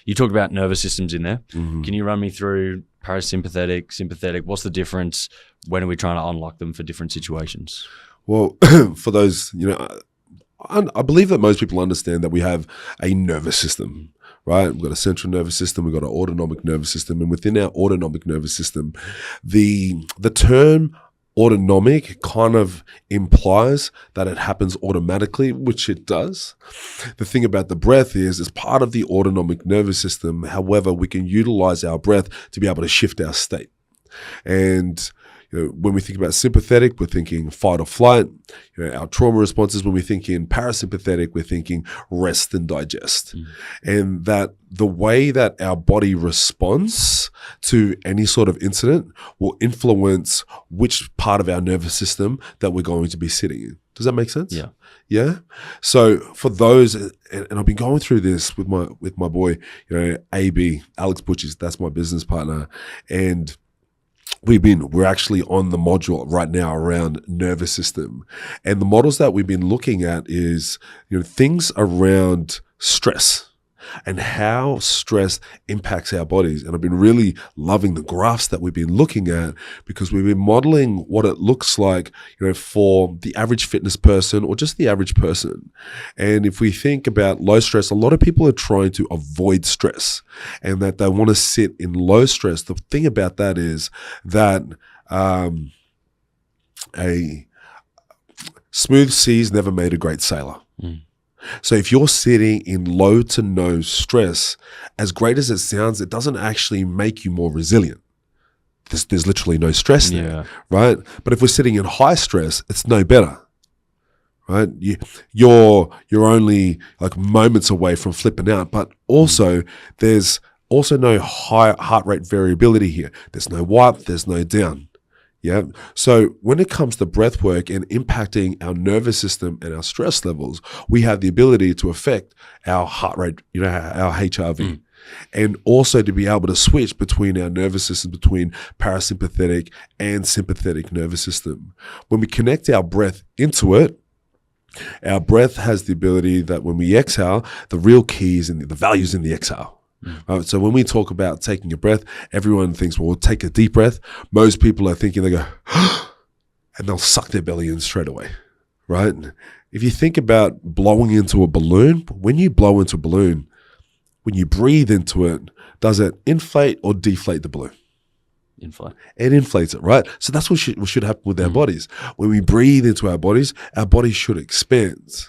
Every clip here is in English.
You talked about nervous systems in there. Mm-hmm. Can you run me through parasympathetic, sympathetic? What's the difference? When are we trying to unlock them for different situations? Well, for those, I believe that most people understand that we have a nervous system, right? We've got a central nervous system, we've got an autonomic nervous system, and within our autonomic nervous system, the term autonomic kind of implies that it happens automatically, which it does. The thing about the breath is it's part of the autonomic nervous system. However, we can utilize our breath to be able to shift our state. And when we think about sympathetic, we're thinking fight or flight. Our trauma responses, when we think in parasympathetic, we're thinking rest and digest. And that the way that our body responds to any sort of incident will influence which part of our nervous system that we're going to be sitting in. Does that make sense? Yeah. Yeah. So for those, and I've been going through this with my boy, AB, Alex Butchers, that's my business partner. And we're actually on the module right now around nervous system. And the models that we've been looking at is, things around stress and how stress impacts our bodies. And I've been really loving the graphs that we've been looking at because we've been modeling what it looks like, for the average fitness person or just the average person. And if we think about low stress, a lot of people are trying to avoid stress and that they want to sit in low stress. The thing about that is that a smooth seas never made a great sailor. So if you're sitting in low to no stress, as great as it sounds, it doesn't actually make you more resilient. There's literally no stress there, right? But if we're sitting in high stress, it's no better, right? You're only like moments away from flipping out, but also there's also no high heart rate variability here. There's no up, there's no down. Yeah. So when it comes to breath work and impacting our nervous system and our stress levels, we have the ability to affect our heart rate, our HRV. And also to be able to switch between our nervous system, between parasympathetic and sympathetic nervous system. When we connect our breath into it, our breath has the ability that when we exhale, the real key is in the values in the exhale. So when we talk about taking a breath, everyone thinks, well, we'll take a deep breath. Most people are thinking they go, and they'll suck their belly in straight away, right? If you think about blowing into a balloon, when you blow into a balloon, when you breathe into it, does it inflate or deflate the balloon? Inflate. It inflates it, right? So that's what should happen with our bodies. When we breathe into our bodies should expand.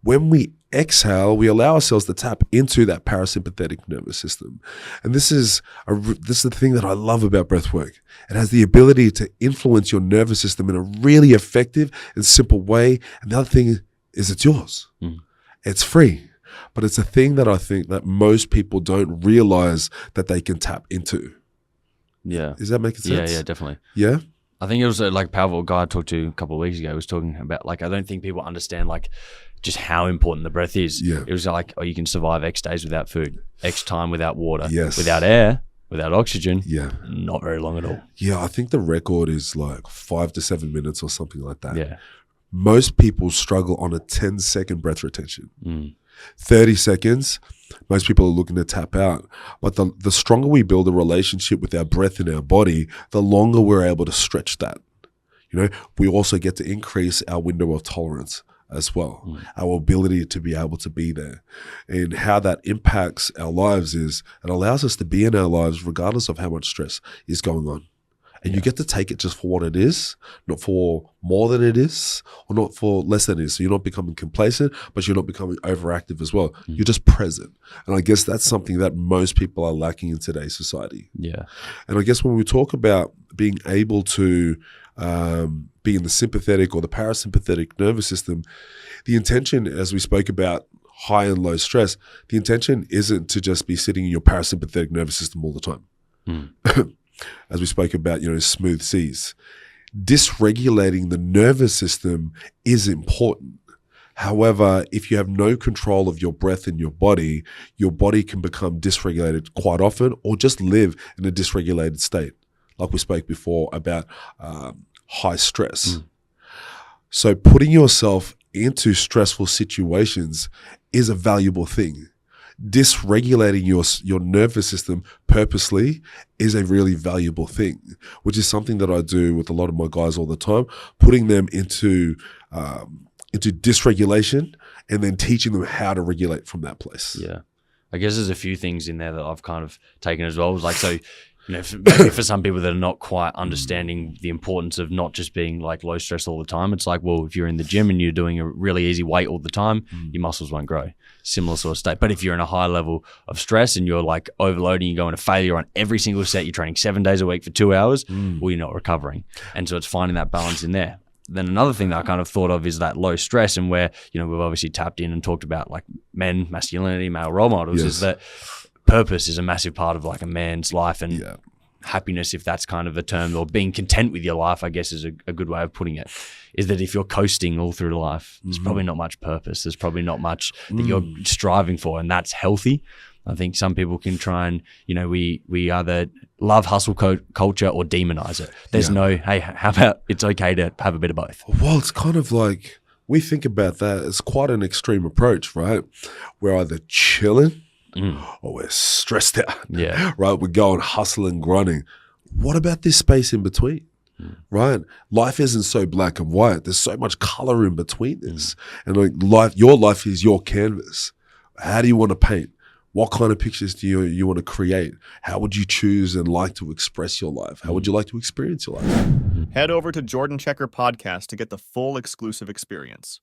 When we exhale, we allow ourselves to tap into that parasympathetic nervous system. And this is the thing that I love about breath work. It has the ability to influence your nervous system in a really effective and simple way. And the other thing is it's yours. It's free. But it's a thing that I think that most people don't realize that they can tap into. Yeah. Is that making sense? Yeah, definitely. Yeah? I think it was like powerful guy I talked to a couple of weeks ago was talking about I don't think people understand just how important the breath is. Yeah. It was you can survive X days without food, X time without water, Yes. without air, without oxygen. Yeah. Not very long at all. Yeah, I think the record is 5 to 7 minutes or something like that. Yeah. Most people struggle on a 10-second breath retention. 30 seconds, most people are looking to tap out. But the stronger we build a relationship with our breath in our body, the longer we're able to stretch that. We also get to increase our window of tolerance as well, our ability to be able to be there. And how that impacts our lives is it allows us to be in our lives regardless of how much stress is going on. And you get to take it just for what it is, not for more than it is, or not for less than it is. So you're not becoming complacent, but you're not becoming overactive as well. You're just present. And I guess that's something that most people are lacking in today's society. Yeah. And I guess when we talk about being able to be in the sympathetic or the parasympathetic nervous system, the intention, as we spoke about high and low stress, the intention isn't to just be sitting in your parasympathetic nervous system all the time. As we spoke about, smooth seas. Dysregulating the nervous system is important. However, if you have no control of your breath in your body can become dysregulated quite often or just live in a dysregulated state. Like we spoke before about high stress. So putting yourself into stressful situations is a valuable thing. dysregulating your nervous system purposely is a really valuable thing, which is something that I do with a lot of my guys all the time, putting them into dysregulation and then teaching them how to regulate from that place. Yeah. I guess there's a few things in there that I've kind of taken as well. It was like, so, maybe for some people that are not quite understanding the importance of not just being like low stress all the time, it's like, well, if you're in the gym and you're doing a really easy weight all the time, your muscles won't grow. Similar sort of state. But if you're in a high level of stress and you're like overloading, you're going to failure on every single set, you're training 7 days a week for 2 hours, well, you're not recovering. And so it's finding that balance in there. Then another thing that I kind of thought of is that low stress, and where, we've obviously tapped in and talked about like men, masculinity, male role models, is that purpose is a massive part of like a man's life, and happiness, if that's kind of a term, or being content with your life, I guess is a good way of putting it, is that if you're coasting all through life, there's probably not much purpose. There's probably not much that you're striving for, and that's healthy. I think some people can try and, we either love hustle culture or demonize it. There's no, hey, how about it's okay to have a bit of both? Well, it's kind of like, we think about that as quite an extreme approach, right? We're either chilling or we're stressed out, right? We're going hustling, grinding. What about this space in between? Right? Life isn't so black and white. There's so much color in between this. And like your life is your canvas. How do you want to paint? What kind of pictures do you want to create? How would you choose and like to express your life? How would you like to experience your life? Head over to Jordan Checker Podcast to get the full exclusive experience.